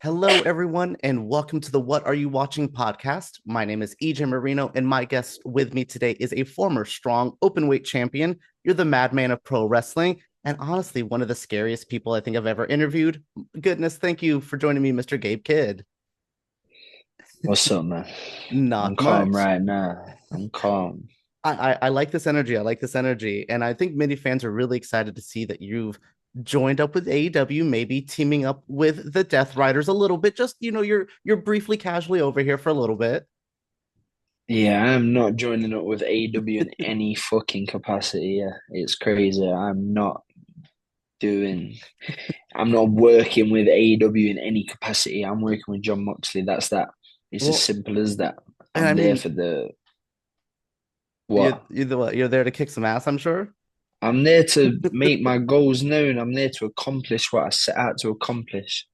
Hello, everyone, and welcome to the What Are You Watching podcast. My name is EJ Marino, and my guest with me today is a former strong openweight champion. You're the madman of pro wrestling, and honestly, one of the scariest people I think I've ever interviewed. Goodness, thank you for joining me, Mr. Gabe Kidd. What's up, man? I'm Not calm much. right now. I'm calm. I like this energy. I like this energy. And I think many fans are really excited to see that you've joined up with AEW, maybe teaming up with the Death Riders a little bit. Just, you're briefly casually over here for a little bit. Yeah, I'm not joining up with AEW in any fucking capacity. Yeah, it's crazy. Doing, I'm not working with AEW in any capacity. I'm working with Jon Moxley. That's that. It's as Well, simple as that. and I I'm there mean, for the you're what? you're, the, what, you're there to kick some ass, I'm sure. I'm there to make my goals known. I'm there to accomplish what I set out to accomplish.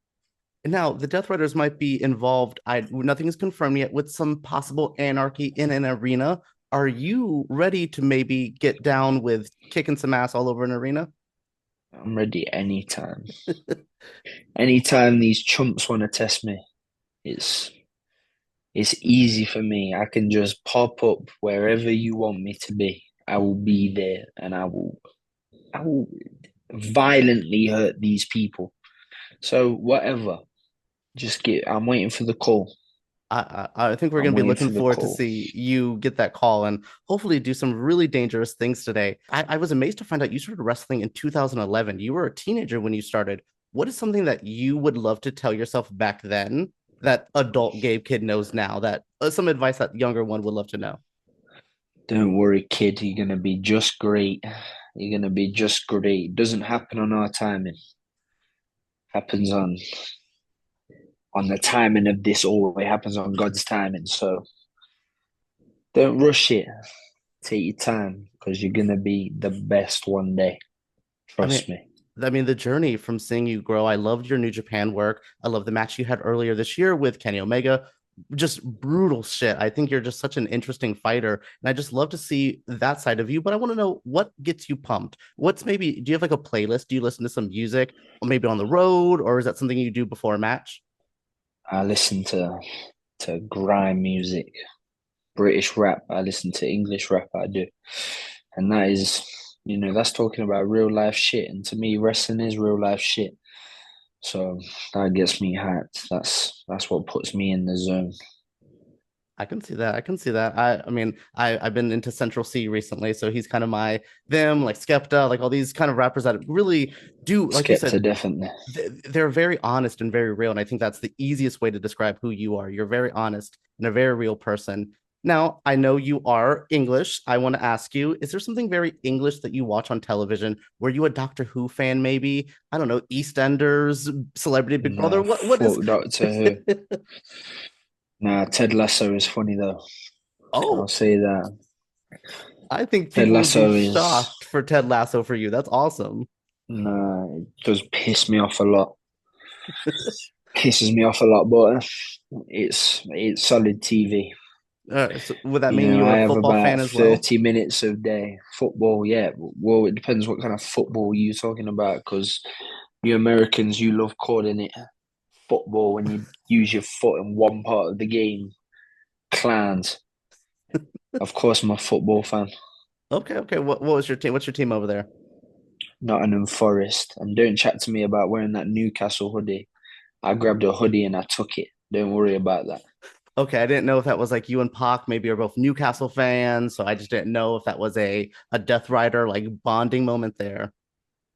Now, the Death Riders might be involved. Nothing is confirmed yet with some possible anarchy in an arena. Are you ready to maybe get down with kicking some ass all over an arena? I'm ready anytime. Anytime these chumps want to test me, it's It's easy for me. I can just pop up wherever you want me to be. I will be there and I will violently hurt these people. So whatever. I'm waiting for the call. I think we're I'm going to be waiting looking for the forward to call. see you get that call and hopefully do some really dangerous things today. I was amazed to find out you started wrestling in 2011. You were a teenager when you started. What is something that you would love to tell yourself back then that adult Gabe Kid knows now? That some advice that younger one would love to know. Don't worry, kid, you're gonna be just great. You're gonna be just great. It doesn't happen on our timing. Happens on the timing of this all. It happens on God's timing. So don't rush it. Take your time because you're gonna be the best one day. I mean, Trust me. the journey from seeing you grow. I loved your New Japan work. I love the match you had earlier this year with Kenny Omega. Just brutal shit. I think you're just such an interesting fighter, and I just love to see that side of you. But I want to know what gets you pumped. What's maybe? Do you have like a playlist? Do you listen to some music, or maybe on the road, or is that something you do before a match? I listen to grime music, British rap. I listen to English rap. I do, and that is, that's talking about real life shit. And to me, wrestling is real life shit. So that gets me hyped. That's what puts me in the zone. I can see that. I can see that. I mean, I've been into Central C recently, so he's kind of my them like Skepta, like all these kind of rappers that really do, like you Skepta said, definitely. they're very honest and very real. And I think that's the easiest way to describe who you are. You're very honest and a very real person. Now, I know you are English. I want to ask you, is there something very English that you watch on television? Were you a Doctor Who fan, maybe? I don't know, EastEnders, Celebrity Big Brother? Nah, What is fuck Doctor Who. Nah, Ted Lasso is funny though. I'll Oh, say that. I think Ted people would be Lasso is shocked for Ted Lasso for you. That's awesome. Nah, it does piss me off a lot. Pisses me off a lot, but it's solid TV. So would that mean you were I a have football fan about as well? 30 minutes a day. Football, yeah. Well, it depends what kind of football you're talking about, because you Americans, you love calling it football when you use your foot in one part of the game. Clowns. Of course, I'm a football fan. Okay, okay. What was your team? What's your team over there? Nottingham Forest. And don't chat to me about wearing that Newcastle hoodie. I grabbed a hoodie and I took it. Don't worry about that. Okay, I didn't know if that was like you and Pac maybe are both Newcastle fans, so I just didn't know if that was a Death Rider like bonding moment there.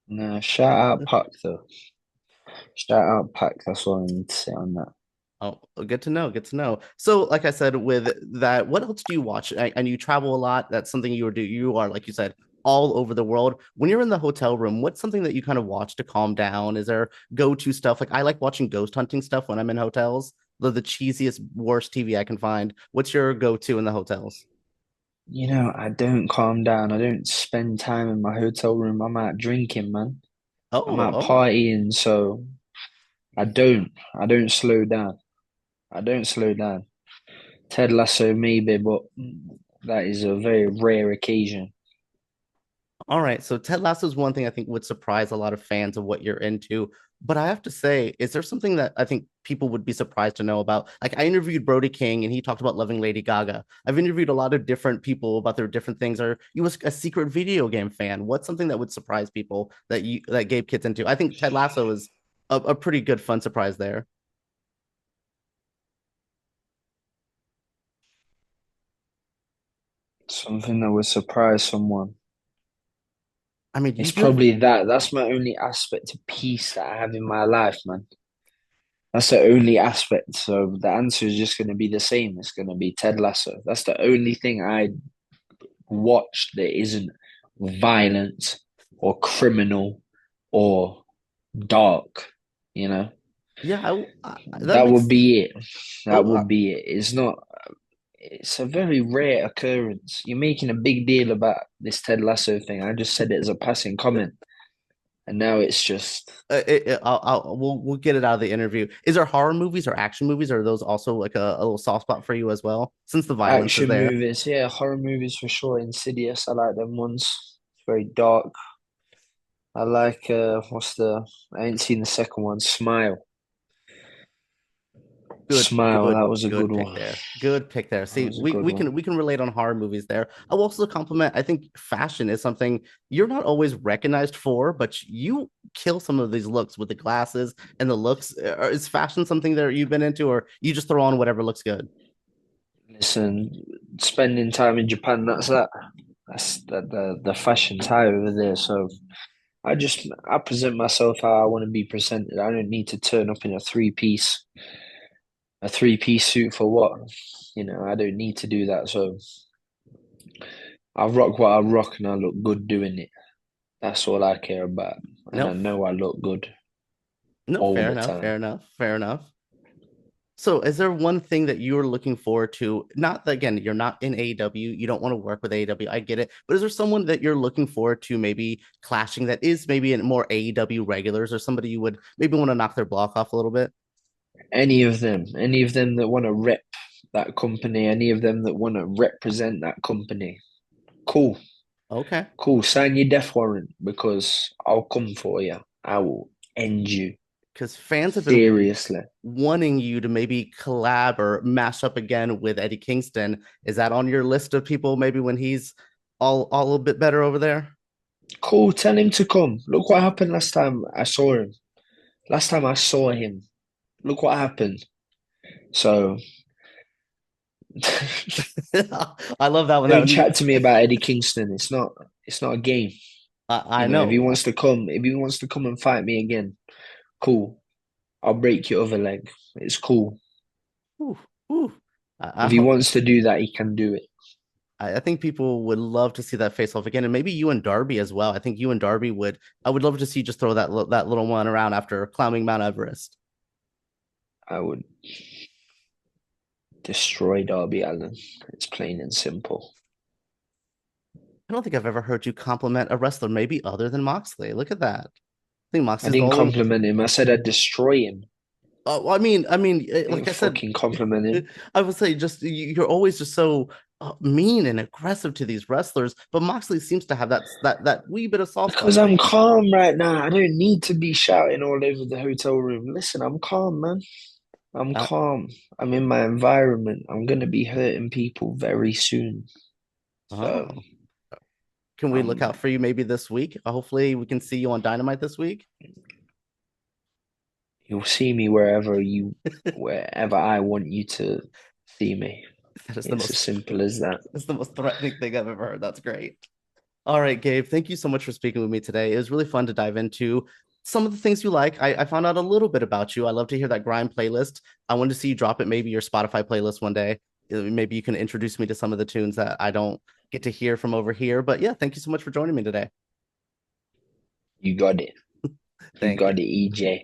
Nah, shout out Puck though. Shout out Pack. That's all I need to say on that. Oh, good to know. Good to know. So, like I said, with that, what else do you watch? And you travel a lot. That's something you do. You are, like you said, all over the world. When you're in the hotel room, what's something that you kind of watch to calm down? Is there go-to stuff? Like I like watching ghost hunting stuff when I'm in hotels. The cheesiest, worst TV I can find. What's your go-to in the hotels? I don't calm down. I don't spend time in my hotel room. I'm out drinking, man. I'm Oh, out oh, partying, so I don't slow down. I don't slow down. Ted Lasso maybe, but that is a very rare occasion. All right. So Ted Lasso is one thing I think would surprise a lot of fans of what you're into. But I have to say, is there something that I think people would be surprised to know about? Like I interviewed Brody King and he talked about loving Lady Gaga. I've interviewed a lot of different people about their different things. Are you a secret video game fan? What's something that would surprise people that Gabe Kidd's into? I think Ted Lasso is a pretty good fun surprise there. Something that would surprise someone. I mean, It's you have probably that. That's my only aspect of peace that I have in my life, man. That's the only aspect. So the answer is just going to be the same. It's going to be Ted Lasso. That's the only thing I watched that isn't violent or criminal or dark. You know, yeah, that that would makes be it. That oh would be it. It's not. It's a very rare occurrence. You're making a big deal about this Ted Lasso thing. I just said it as a passing comment, and now it's just we'll get it out of the interview. Is there horror movies or action movies? Or are those also like a little soft spot for you as well? Since the violence is action there. movies. Yeah, horror movies for sure. Insidious. I like them ones. It's very dark. I like what's the I ain't seen the second one. Smile. Good, Smile, good, that was a good good pick one. there. Good pick there. That See, was a we good we one. can we can relate on horror movies there. I'll also compliment. I think fashion is something you're not always recognized for, but you kill some of these looks with the glasses and the looks. Is fashion something that you've been into, or you just throw on whatever looks good? Listen, spending time in Japan, that's that. That's the fashion's high over there. So I present myself how I want to be presented. I don't need to turn up in a three-piece suit for what? You know, I don't need to do that. So I rock what I rock and I look good doing it. That's all I care about. And No, I know I look good no, all fair the enough, fair time. enough, fair enough. So, is there one thing that you're looking forward to? Not that, again, you're not in AEW, you don't want to work with AEW. I get it, but is there someone that you're looking forward to maybe clashing that is maybe in more AEW regulars or somebody you would maybe want to knock their block off a little bit? Any of them that want to rep that company, any of them that want to represent that company. Cool, Okay, cool. Sign your death warrant because I'll come for you. I will end you. because fans have been Seriously. wanting you to maybe collab or mash up again with Eddie Kingston. Is that on your list of people maybe when he's all a bit better over there? Cool, tell him to come. Look what happened last time I saw him. Last time I saw him, look what happened. So I love that one. don't That chat to me about Eddie Kingston. It's not a game. You I know, know. if he wants to come and fight me again, cool. I'll break your other leg. It's cool. Ooh, ooh. I If he hope. wants to do that, he can do it. I think people would love to see that face off again, and maybe you and Darby as well. I think you and Darby would. I would love to see you just throw that little one around after climbing Mount Everest. I would destroy Darby Allen. It's plain and simple. I don't think I've ever heard you compliment a wrestler, maybe other than Moxley. Look at that. I think I Moxley's the didn't only. compliment him. I said I'd destroy him. I mean, I like didn't I said, fucking compliment him. I would say just you're always just so mean and aggressive to these wrestlers, but Moxley seems to have that wee bit of soft spot Because for I'm you. calm right now. I don't need to be shouting all over the hotel room. Listen, I'm calm, man. I'm Uh, calm. I'm in my environment. I'm gonna be hurting people very soon. So oh, can we look um out for you maybe this week? Hopefully, we can see you on Dynamite this week. you'll see me wherever I want you to see me. That is the It's as most simple as that. that's the most threatening thing I've ever heard. That's great. All right, Gabe, thank you so much for speaking with me today. It was really fun to dive into some of the things you like. I found out a little bit about you. I love to hear that grind playlist. I wanted to see you drop it, maybe your Spotify playlist one day. Maybe you can introduce me to some of the tunes that I don't get to hear from over here. But yeah, thank you so much for joining me today. You got it. You Thank you. got it, EJ.